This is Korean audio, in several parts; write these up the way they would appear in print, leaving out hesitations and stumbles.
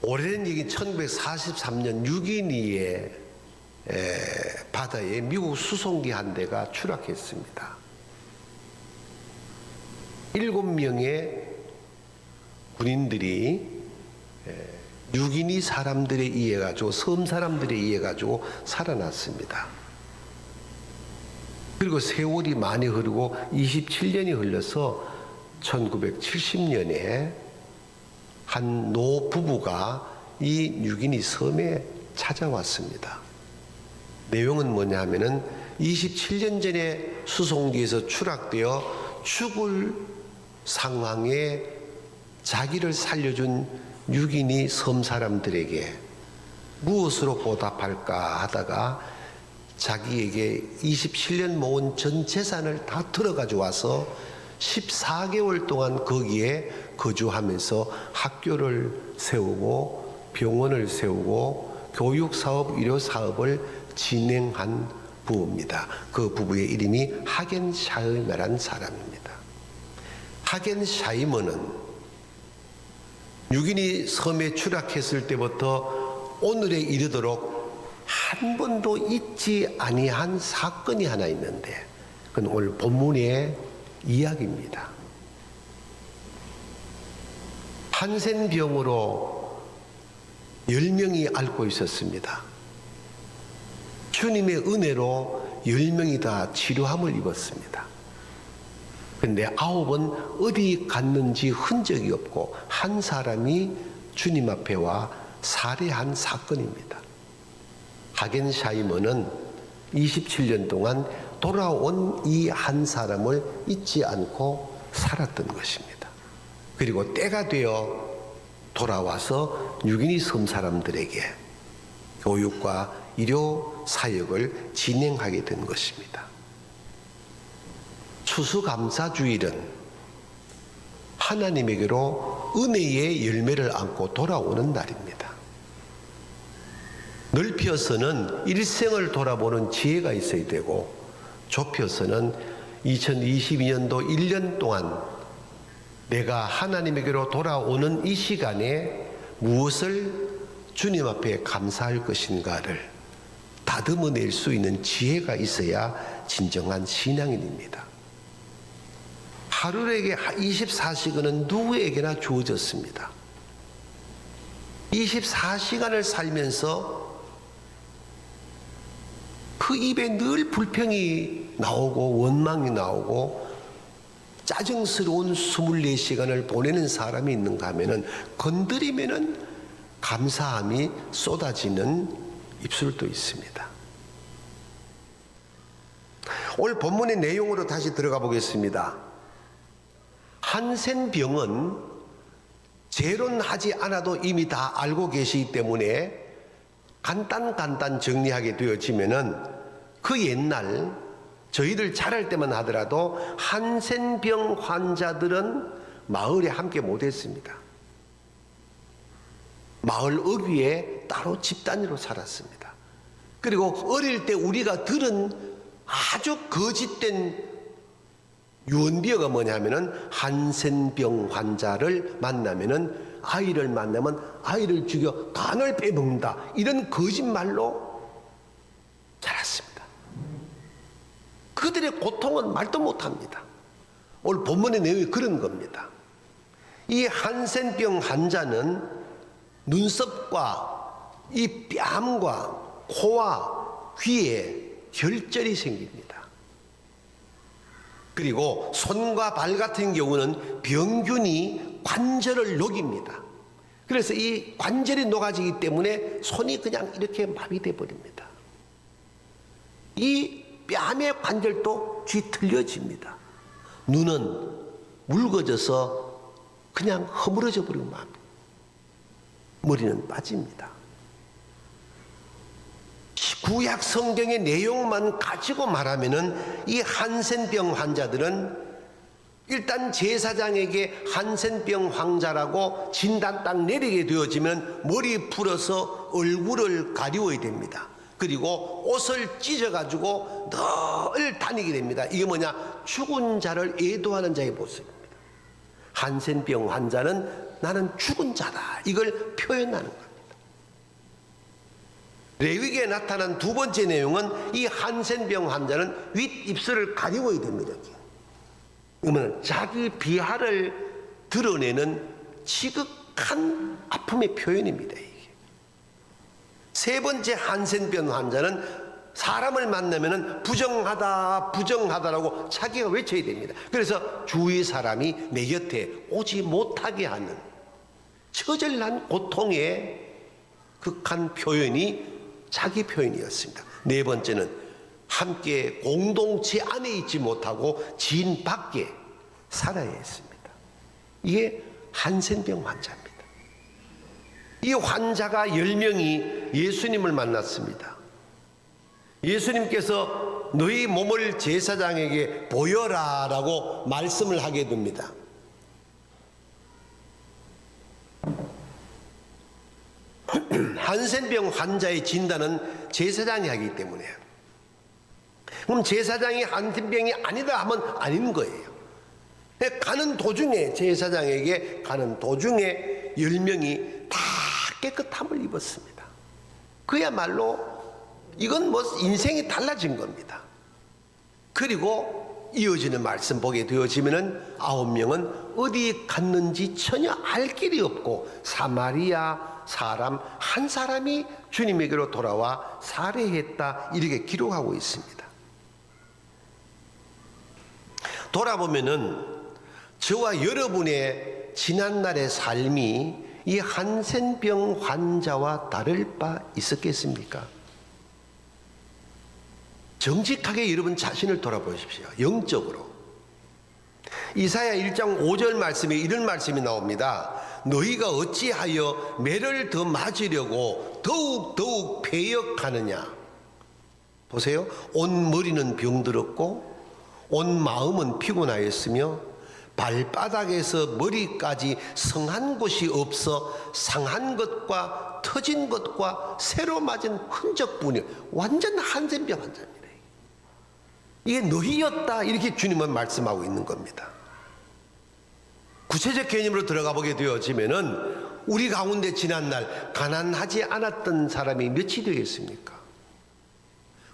오래된 얘기 1943년 6.12에 바다에 미국 수송기 한 대가 추락했습니다. 7명의 군인들이 6.12 사람들에 의해 가지고, 섬 사람들에 의해 가지고 살아났습니다. 그리고 세월이 많이 흐르고 27년이 흘러서 1970년에 한 노 부부가 이 6.12 섬에 찾아왔습니다. 내용은 뭐냐 하면은 27년 전에 수송기에서 추락되어 죽을 상황에 자기를 살려준 6.12 섬 사람들에게 무엇으로 보답할까 하다가 자기에게 27년 모은 전 재산을 다 털어가지고 와서 14개월 동안 거기에 거주하면서 학교를 세우고 병원을 세우고 교육사업, 의료사업을 진행한 부부입니다. 그 부부의 이름이 하겐 샤이머라는 사람입니다. 하겐 샤이머는 6.12 섬에 추락했을 때부터 오늘에 이르도록 한 번도 잊지 아니한 사건이 하나 있는데, 그건 오늘 본문의 이야기입니다. 한센병으로 10명이 앓고 있었습니다. 주님의 은혜로 10명이 다 치료함을 입었습니다. 그런데 9은 어디 갔는지 흔적이 없고 한 사람이 주님 앞에 와 살해한 사건입니다. 하겐 샤이머는 27년 동안 돌아온 이 한 사람을 잊지 않고 살았던 것입니다. 그리고 때가 되어 돌아와서 6.12 섬 사람들에게 교육과 의료 사역을 진행하게 된 것입니다. 추수감사주일은 하나님에게로 은혜의 열매를 안고 돌아오는 날입니다. 넓혀서는 일생을 돌아보는 지혜가 있어야 되고, 좁혀서는 2022년도 1년 동안 내가 하나님에게로 돌아오는 이 시간에 무엇을 주님 앞에 감사할 것인가를 다듬어낼 수 있는 지혜가 있어야 진정한 신앙인입니다. 하루에게 24시간은 누구에게나 주어졌습니다. 24시간을 살면서 그 입에 늘 불평이 나오고 원망이 나오고 짜증스러운 24시간을 보내는 사람이 있는가 하면은, 건드리면은 감사함이 쏟아지는 입술도 있습니다. 오늘 본문의 내용으로 다시 들어가 보겠습니다. 한센병은 재론하지 않아도 이미 다 알고 계시기 때문에 간단 정리하게 되어지면은, 그 옛날 저희들 자랄 때만 하더라도 한센병 환자들은 마을에 함께 못했습니다. 마을 어귀에 따로 집단으로 살았습니다. 그리고 어릴 때 우리가 들은 아주 거짓된 유언비어가 뭐냐면은, 한센병 환자를 만나면은, 아이를 만나면 아이를 죽여 간을 빼먹는다, 이런 거짓말로 자랐습니다. 그들의 고통은 말도 못합니다. 오늘 본문의 내용이 그런 겁니다. 이 한센병 환자는 눈썹과 이 뺨과 코와 귀에 결절이 생깁니다. 그리고 손과 발 같은 경우는 병균이 관절을 녹입니다. 그래서 이 관절이 녹아지기 때문에 손이 그냥 이렇게 마비돼 버립니다. 이 뺨의 관절도 뒤틀려집니다. 눈은 묽어져서 그냥 허물어져 버리고 맙니다. 머리는 빠집니다. 구약 성경의 내용만 가지고 말하면은, 이 한센병 환자들은 일단 제사장에게 한센병 환자라고 진단 딱 내리게 되어지면 머리 풀어서 얼굴을 가리워야 됩니다. 그리고 옷을 찢어가지고 늘 다니게 됩니다. 이게 뭐냐? 죽은 자를 애도하는 자의 모습입니다. 한센병 환자는 나는 죽은 자다, 이걸 표현하는 겁니다. 레위기에 나타난 두 번째 내용은 이 한센병 환자는 윗입술을 가리워야 됩니다. 그러면 자기 비하를 드러내는 지극한 아픔의 표현입니다. 이게. 세 번째 한센병 환자는 사람을 만나면 부정하다라고 자기가 외쳐야 됩니다. 그래서 주위 사람이 내 곁에 오지 못하게 하는 처절한 고통의 극한 표현이 자기 표현이었습니다. 네 번째는 함께 공동체 안에 있지 못하고 지인 밖에 살아야 했습니다. 이게 한센병 환자입니다. 이 환자가 10명이 예수님을 만났습니다. 예수님께서 너희 몸을 제사장에게 보여라 라고 말씀을 하게 됩니다. 한센병 환자의 진단은 제사장이 하기 때문에, 그럼 제사장이 한센병이 아니다 하면 아닌 거예요. 가는 도중에, 제사장에게 가는 도중에 10명이 다 깨끗함을 입었습니다. 그야말로 이건 뭐 인생이 달라진 겁니다. 그리고 이어지는 말씀 보게 되어지면은 9명은 어디 갔는지 전혀 알 길이 없고 사마리아 사람 한 사람이 주님에게로 돌아와 살해했다, 이렇게 기록하고 있습니다. 돌아보면은 저와 여러분의 지난날의 삶이 이 한센병 환자와 다를 바 있었겠습니까? 정직하게 여러분 자신을 돌아보십시오. 영적으로. 이사야 1장 5절 말씀에 이런 말씀이 나옵니다. 너희가 어찌하여 매를 더 맞으려고 더욱 배역하느냐. 보세요. 온 머리는 병들었고 온 마음은 피곤하였으며 발바닥에서 머리까지 성한 곳이 없어 상한 것과 터진 것과 새로 맞은 흔적뿐이요. 완전 한센병 환자입니다. 이게 너희였다, 이렇게 주님은 말씀하고 있는 겁니다. 구체적 개념으로 들어가 보게 되어지면은 우리 가운데 지난날 가난하지 않았던 사람이 몇이 되겠습니까?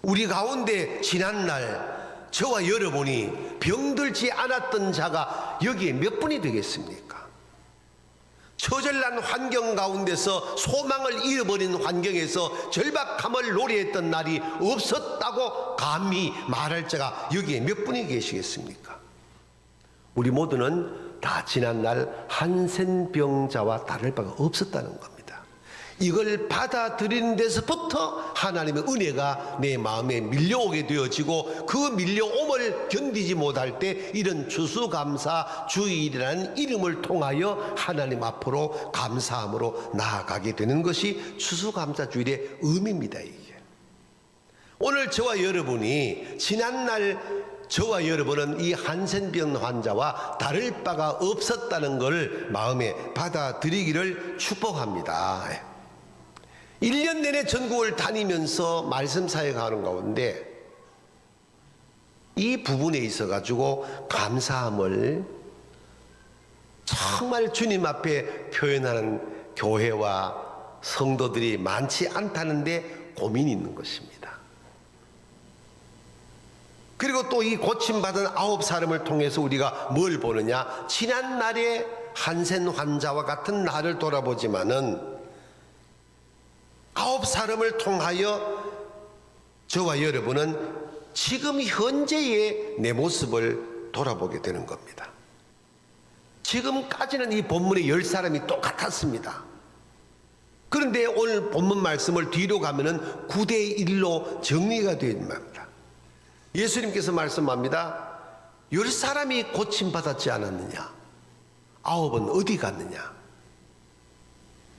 우리 가운데 지난날 저와 여러분이 병들지 않았던 자가 여기에 몇 분이 되겠습니까? 처절한 환경 가운데서 소망을 잃어버린 환경에서 절박함을 노래했던 날이 없었다고 감히 말할 자가 여기에 몇 분이 계시겠습니까? 우리 모두는 다 지난날 한센병자와 다를 바가 없었다는 겁니다. 이걸 받아들이는 데서부터 하나님의 은혜가 내 마음에 밀려오게 되어지고, 그 밀려옴을 견디지 못할 때 이런 추수감사 주일이라는 이름을 통하여 하나님 앞으로 감사함으로 나아가게 되는 것이 추수감사 주일의 의미입니다. 이게 오늘 저와 여러분이, 지난날 저와 여러분은 이 한센병 환자와 다를 바가 없었다는 것을 마음에 받아들이기를 축복합니다. 1년 내내 전국을 다니면서 말씀 사역하는 가운데 이 부분에 있어 가지고 감사함을 정말 주님 앞에 표현하는 교회와 성도들이 많지 않다는데 고민이 있는 것입니다. 그리고 또 이 고침받은 9사람을 통해서 우리가 뭘 보느냐, 지난날의 한센 환자와 같은 나를 돌아보지만은 9사람을 통하여 저와 여러분은 지금 현재의 내 모습을 돌아보게 되는 겁니다. 지금까지는 이 본문의 10사람이 똑같았습니다. 그런데 오늘 본문 말씀을 뒤로 가면은 9대1로 정리가 되는 겁니다. 예수님께서 말씀합니다. 10사람이 고침받았지 않았느냐? 9은 어디 갔느냐?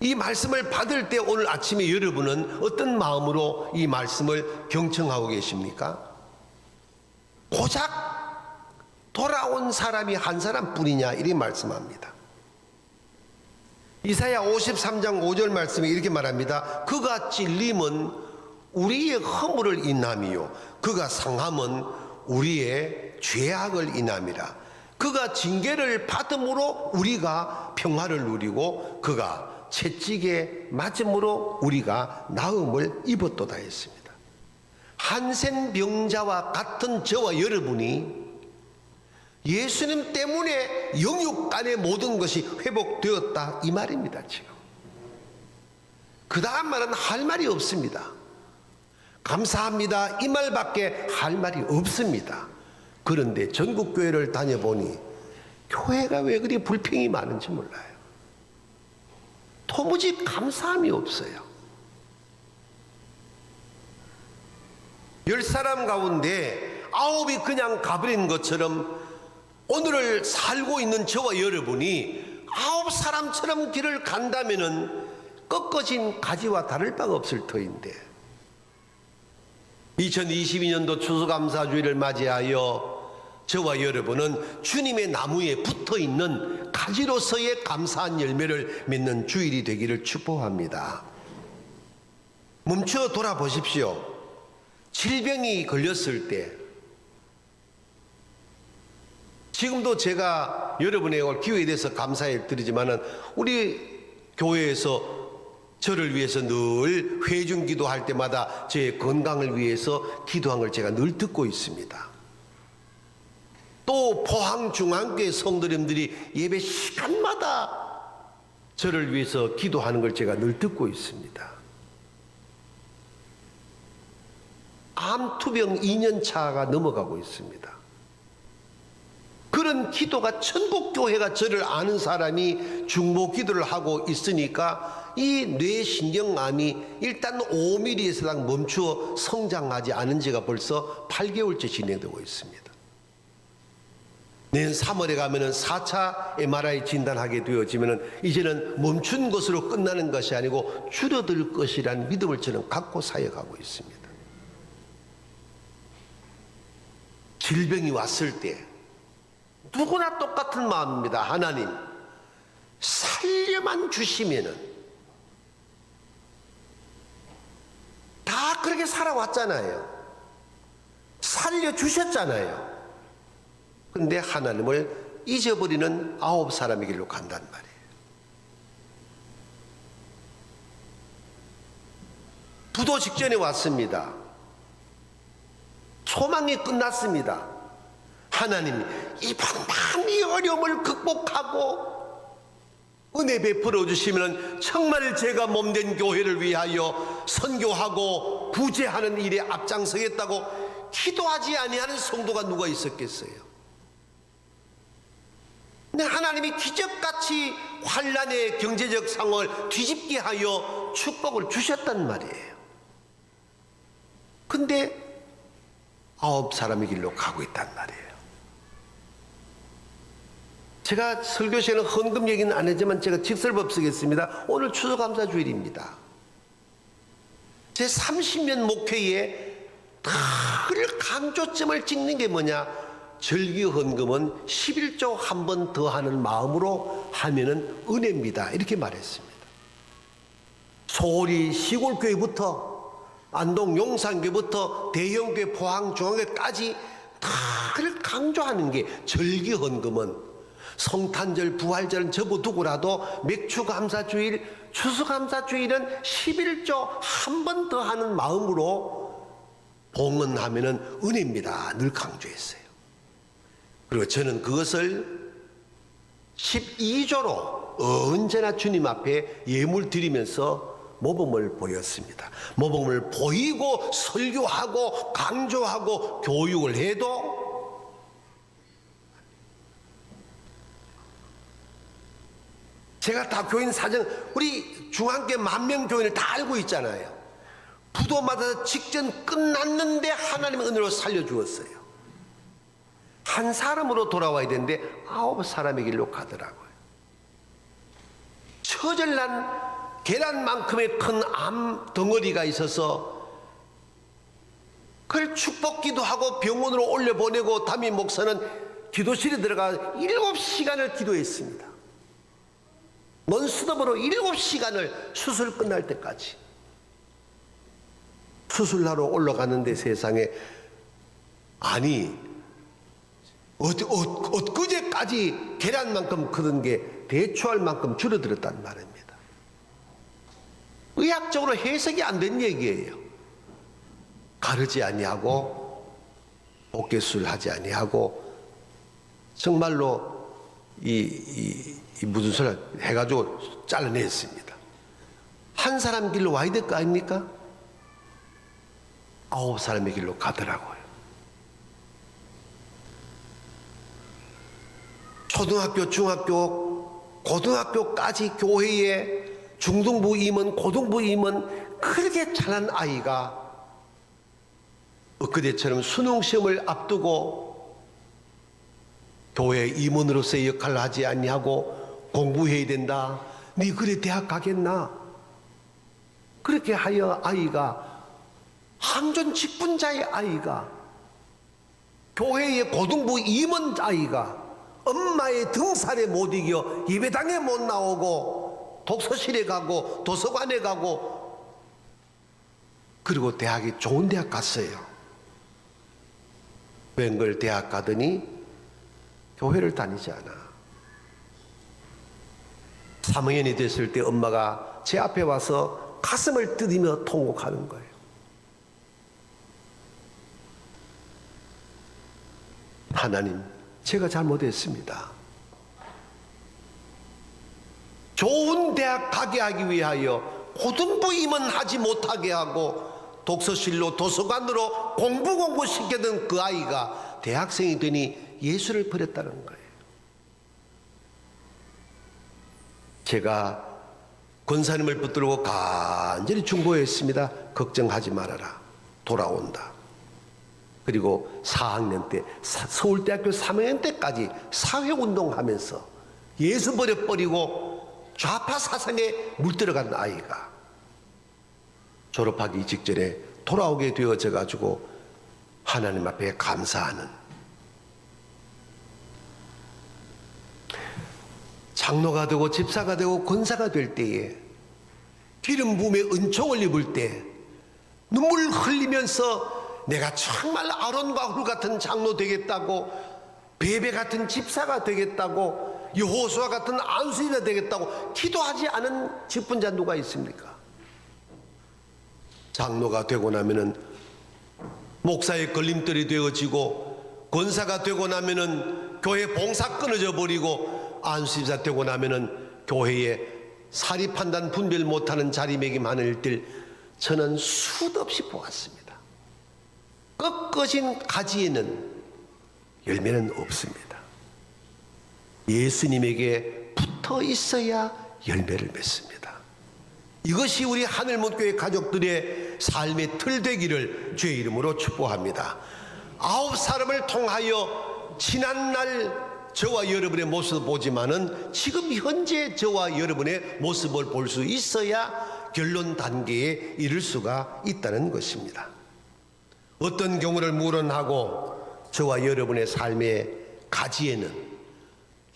이 말씀을 받을 때 오늘 아침에 여러분은 어떤 마음으로 이 말씀을 경청하고 계십니까? 고작 돌아온 사람이 한 사람뿐이냐, 이렇게 말씀합니다. 이사야 53장 5절 말씀에 이렇게 말합니다. 그가 찔림은 우리의 허물을 인함이요 그가 상함은 우리의 죄악을 인함이라. 그가 징계를 받음으로 우리가 평화를 누리고 그가 채찍에 맞음으로 우리가 나음을 입었도다 했습니다. 한센병자와 같은 저와 여러분이 예수님 때문에 영육 간의 모든 것이 회복되었다 이 말입니다. 지금 그 다음 말은 할 말이 없습니다. 감사합니다 이 말밖에 할 말이 없습니다. 그런데 전국교회를 다녀보니 교회가 왜 그리 불평이 많은지 몰라요. 도무지 감사함이 없어요. 10사람 가운데 9이 그냥 가버린 것처럼 오늘을 살고 있는 저와 여러분이 9사람처럼 길을 간다면은 꺾어진 가지와 다를 바가 없을 터인데 2022년도 추수감사주의를 맞이하여 저와 여러분은 주님의 나무에 붙어있는 가지로서의 감사한 열매를 맺는 주일이 되기를 축복합니다. 멈춰 돌아보십시오. 질병이 걸렸을 때 지금도 제가 여러분의 기회에 대해서 감사해 드리지만은 우리 교회에서 저를 위해서 늘 회중 기도할 때마다 제 건강을 위해서 기도한 걸 제가 늘 듣고 있습니다. 또 포항중앙교회 성도님들이 예배 시간마다 저를 위해서 기도하는 걸 제가 늘 듣고 있습니다. 암투병 2년차가 넘어가고 있습니다. 그런 기도가 천국교회가 저를 아는 사람이 중보 기도를 하고 있으니까 이 뇌신경암이 일단 5mm에서당 멈추어 성장하지 않은 지가 벌써 8개월째 진행되고 있습니다. 내년 3월에 가면은 4차 MRI 진단하게 되어지면은 이제는 멈춘 것으로 끝나는 것이 아니고 줄어들 것이라는 믿음을 저는 갖고 사역하고 있습니다. 질병이 왔을 때 누구나 똑같은 마음입니다. 하나님 살려만 주시면은 다 그렇게 살아왔잖아요. 살려주셨잖아요. 근데 하나님을 잊어버리는 9사람의 길로 간단 말이에요. 부도 직전에 왔습니다. 소망이 끝났습니다. 하나님 이번 이 어려움을 극복하고 은혜 베풀어 주시면 정말 제가 몸된 교회를 위하여 선교하고 부재하는 일에 앞장서겠다고 기도하지 아니하는 성도가 누가 있었겠어요? 근데 하나님이 기적같이 환란의 경제적 상황을 뒤집게 하여 축복을 주셨단 말이에요. 근데 9사람의 길로 가고 있단 말이에요. 제가 설교 시간에 헌금 얘기는 안 했지만 제가 직설법 쓰겠습니다. 오늘 추수감사주일입니다. 제 30년 목회에 늘 강조점을 찍는 게 뭐냐? 절기 헌금은 11조 한 번 더 하는 마음으로 하면은 은혜입니다. 이렇게 말했습니다. 소홀히 시골교회부터 안동 용산교회부터 대형교회 포항중앙교회까지 늘 강조하는 게 절기 헌금은 성탄절 부활절은 접어두고라도 맥추감사주일 추수감사주일은 11조 한 번 더 하는 마음으로 봉헌하면은 은혜입니다. 늘 강조했어요. 그리고 저는 그것을 12조로 언제나 주님 앞에 예물 드리면서 모범을 보였습니다. 모범을 보이고 설교하고 강조하고 교육을 해도 제가 다 교인 사정, 우리 중앙교회 10,000명 교인을 다 알고 있잖아요. 부도마다 직전 끝났는데 하나님의 은혜로 살려주었어요. 한 사람으로 돌아와야 되는데 9사람의 길로 가더라고요. 처절난 계란만큼의 큰 암 덩어리가 있어서 그걸 축복기도 하고 병원으로 올려보내고 담임 목사는 기도실에 들어가 7시간을 기도했습니다. 논스톱으로 7시간을 수술 끝날 때까지. 수술하러 올라가는데 세상에, 아니 엊그제까지 계란만큼 크던 게 대추할 만큼 줄어들었단 말입니다. 의학적으로 해석이 안 된 얘기예요. 가르지 아니하고 복개수를 하지 아니하고 정말로 이 무슨 소리 해가지고 잘라냈습니다. 한 사람 길로 와야 될 거 아닙니까? 9사람의 길로 가더라고요. 초등학교, 중학교, 고등학교까지 교회에 중등부 임원, 고등부 임원 그렇게 잘난 아이가 엊그제처럼 수능시험을 앞두고 교회 임원으로서의 역할을 하지 아니하고 공부해야 된다. 네 그래 대학 가겠나? 그렇게 하여 아이가 항존 직분자의 아이가 교회의 고등부 임원 아이가 엄마의 등살에 못 이겨 예배당에 못 나오고 독서실에 가고 도서관에 가고 그리고 대학에 좋은 대학 갔어요. 웬걸 대학 가더니 교회를 다니지 않아. 3학년이 됐을 때 엄마가 제 앞에 와서 가슴을 뜨디며 통곡하는 거예요. 하나님, 제가 잘못했습니다. 좋은 대학 가게 하기 위하여 고등부 임원하지 못하게 하고 독서실로 도서관으로 공부 시키던 그 아이가 대학생이 되니 예수를 버렸다는 거예요. 제가 권사님을 붙들고 간절히 중보했습니다. 걱정하지 말아라. 돌아온다. 그리고 4학년 때 서울대학교 3학년 때까지 사회운동하면서 예수 버려버리고 좌파 사상에 물들어간 아이가 졸업하기 직전에 돌아오게 되어져 가지고 하나님 앞에 감사하는 장로가 되고 집사가 되고 권사가 될 때에 기름 부음의 은총을 입을 때 눈물 흘리면서 내가 정말 아론과 훌 같은 장로 되겠다고 베베 같은 집사가 되겠다고 여호수아 같은 안수인이 되겠다고 기도하지 않은 직분자 누가 있습니까? 장로가 되고 나면은 목사의 걸림돌이 되어지고 권사가 되고 나면은 교회 봉사 끊어져 버리고 안수인자 되고 나면은 교회에 사리판단 분별 못하는 자리매김하는 일들 저는 수도 없이 보았습니다. 꺾어진 가지에는 열매는 없습니다. 예수님에게 붙어 있어야 열매를 맺습니다. 이것이 우리 하늘문교회 가족들의 삶의 틀 되기를 주의 이름으로 축복합니다. 9사람을 통하여 지난날 저와 여러분의 모습을 보지만은 지금 현재 저와 여러분의 모습을 볼 수 있어야 결론 단계에 이를 수가 있다는 것입니다. 어떤 경우를 물어하고 저와 여러분의 삶의 가지에는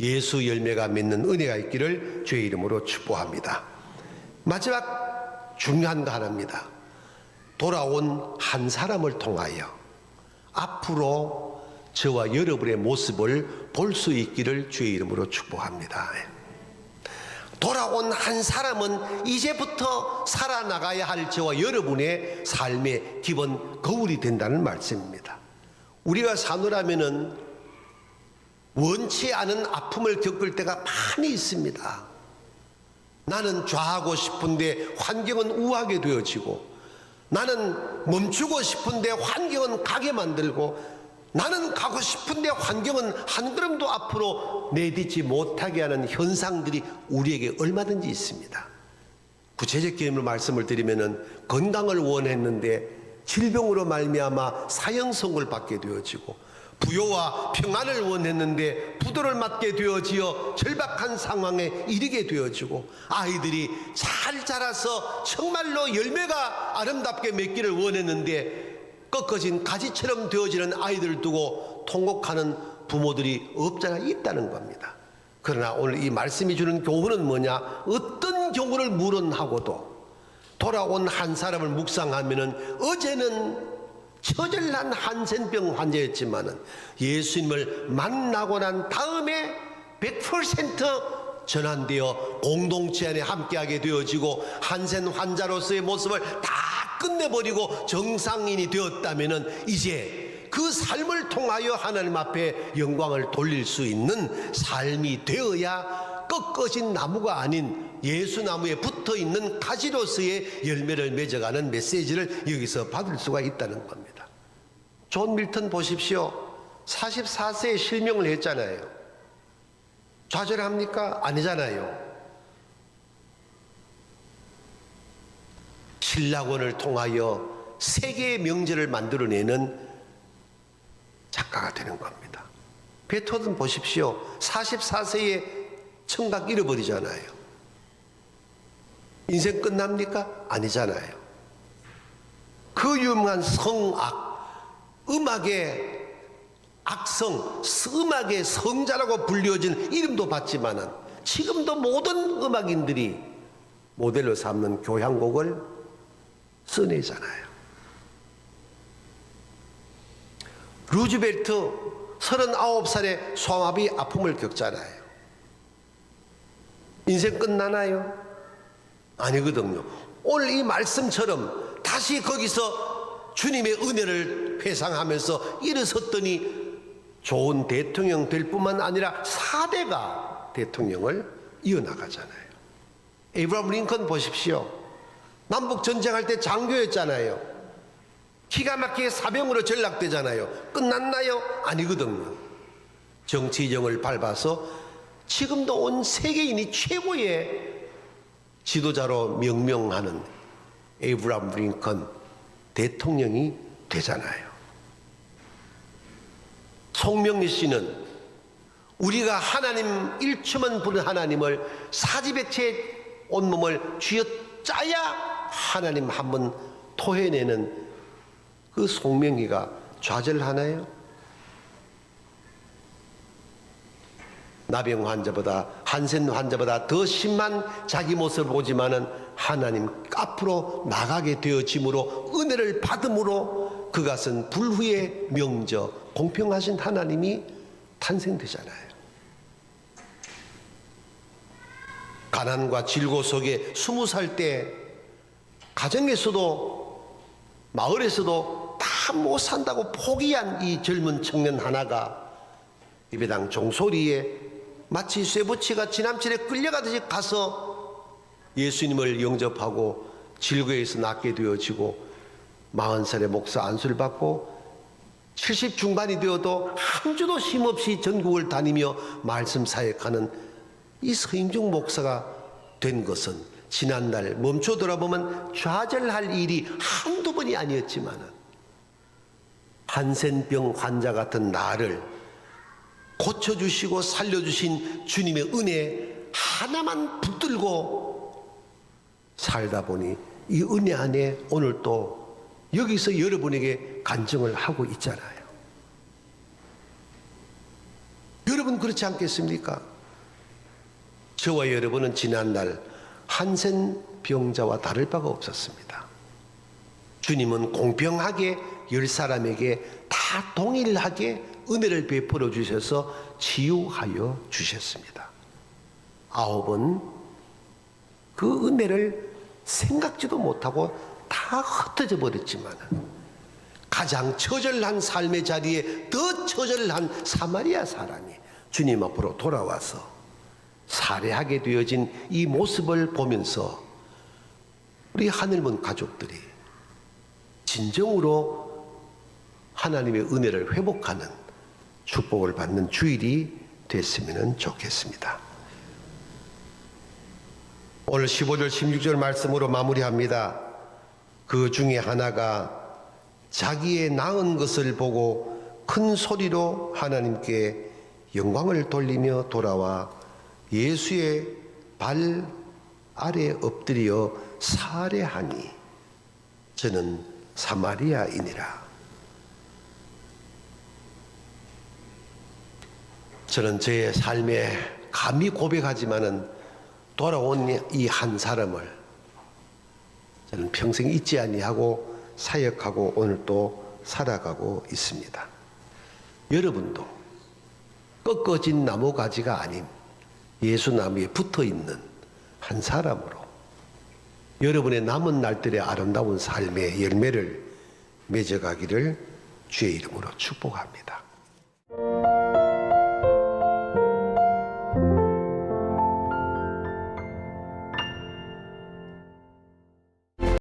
예수 열매가 맺는 은혜가 있기를 주의 이름으로 축복합니다. 마지막 중요한 거 하나입니다. 돌아온 한 사람을 통하여 앞으로 저와 여러분의 모습을 볼 수 있기를 주의 이름으로 축복합니다. 돌아온 한 사람은 이제부터 살아나가야 할 저와 여러분의 삶의 기본 거울이 된다는 말씀입니다. 우리가 사노라면은 원치 않은 아픔을 겪을 때가 많이 있습니다. 나는 좌하고 싶은데 환경은 우하게 되어지고, 나는 멈추고 싶은데 환경은 가게 만들고, 나는 가고 싶은데 환경은 한 걸음도 앞으로 내딛지 못하게 하는 현상들이 우리에게 얼마든지 있습니다. 구체적 개념으로 말씀을 드리면은 건강을 원했는데 질병으로 말미암아 사형선고를 받게 되어지고, 부요와 평안을 원했는데 부도를 맞게 되어지어 절박한 상황에 이르게 되어지고, 아이들이 잘 자라서 정말로 열매가 아름답게 맺기를 원했는데 꺾어진 가지처럼 되어지는 아이들을 두고 통곡하는 부모들이 없잖아 있다는 겁니다. 그러나 오늘 이 말씀이 주는 교훈은 뭐냐? 어떤 경우를 물은하고도 돌아온 한 사람을 묵상하면은 어제는 처절한 한센병 환자였지만은 예수님을 만나고 난 다음에 100% 전환되어 공동체 안에 함께하게 되어지고 한센 환자로서의 모습을 다 끝내버리고 정상인이 되었다면은 이제 그 삶을 통하여 하나님 앞에 영광을 돌릴 수 있는 삶이 되어야 꺾어진 나무가 아닌 예수나무에 붙어있는 가지로서의 열매를 맺어가는 메시지를 여기서 받을 수가 있다는 겁니다. 존 밀턴 보십시오. 44세에 실명을 했잖아요. 좌절합니까? 아니잖아요. 신라권을 통하여 세계의 명제를 만들어내는 작가가 되는 겁니다. 베토벤 보십시오. 44세에 청각 잃어버리잖아요. 인생 끝납니까? 아니잖아요. 그 유명한 성악, 음악의 악성, 음악의 성자라고 불려진 이름도 받지만은 지금도 모든 음악인들이 모델로 삼는 교향곡을 써내잖아요. 루즈벨트 39살에 소아마비 아픔을 겪잖아요. 인생 끝나나요? 아니거든요. 오늘 이 말씀처럼 다시 거기서 주님의 은혜를 회상하면서 일어섰더니 좋은 대통령 될 뿐만 아니라 4대가 대통령을 이어나가잖아요. 에이브라함 링컨 보십시오. 남북 전쟁할 때 장교였잖아요. 기가 막히게 사병으로 전락되잖아요. 끝났나요? 아니거든요. 정치정을 밟아서 지금도 온 세계인이 최고의 지도자로 명명하는 에이브라함 링컨 대통령이 되잖아요. 송명리 씨는 우리가 하나님 일초만 부른 하나님을 사지백체의 온몸을 쥐어짜야 하나님 한번 토해내는 그 송명리가 좌절하나요? 나병 환자보다 한센 환자보다 더 심한 자기 모습을 보지만은 하나님 앞으로 나가게 되어짐으로 은혜를 받음으로 그것은 불후의 명저 공평하신 하나님이 탄생되잖아요. 가난과 질고 속에 20살 때 가정에서도 마을에서도 다 못 산다고 포기한 이 젊은 청년 하나가 예배당 종소리에 마치 쇠붙이가 지남철에 끌려가듯이 가서 예수님을 영접하고 질거에서 낫게 되어지고 40살의 목사 안수를 받고 70 중반이 되어도 한 주도 쉼없이 전국을 다니며 말씀 사역하는 이 서임중 목사가 된 것은 지난날 멈춰 돌아보면 좌절할 일이 한두 번이 아니었지만 한센병 환자 같은 나를 고쳐주시고 살려주신 주님의 은혜 하나만 붙들고 살다 보니 이 은혜 안에 오늘 또 여기서 여러분에게 간증을 하고 있잖아요. 여러분 그렇지 않겠습니까? 저와 여러분은 지난날 한센병자와 다를 바가 없었습니다. 주님은 공평하게 10사람에게 다 동일하게 은혜를 베풀어 주셔서 치유하여 주셨습니다. 9은 그 은혜를 생각지도 못하고 다 흩어져 버렸지만 가장 처절한 삶의 자리에 더 처절한 사마리아 사람이 주님 앞으로 돌아와서 살해하게 되어진 이 모습을 보면서 우리 하늘문 가족들이 진정으로 하나님의 은혜를 회복하는 축복을 받는 주일이 됐으면 좋겠습니다. 오늘 15절 16절 말씀으로 마무리합니다. 그 중에 하나가 자기의 낳은 것을 보고 큰 소리로 하나님께 영광을 돌리며 돌아와 예수의 발 아래 엎드려 살해하니 저는 사마리아인이라. 저는 제 삶에 감히 고백하지만은 돌아온 이 한 사람을 저는 평생 잊지 아니하고 사역하고 오늘 또 살아가고 있습니다. 여러분도 꺾어진 나무가지가 아닌 예수나무에 붙어있는 한 사람으로 여러분의 남은 날들의 아름다운 삶의 열매를 맺어가기를 주의 이름으로 축복합니다.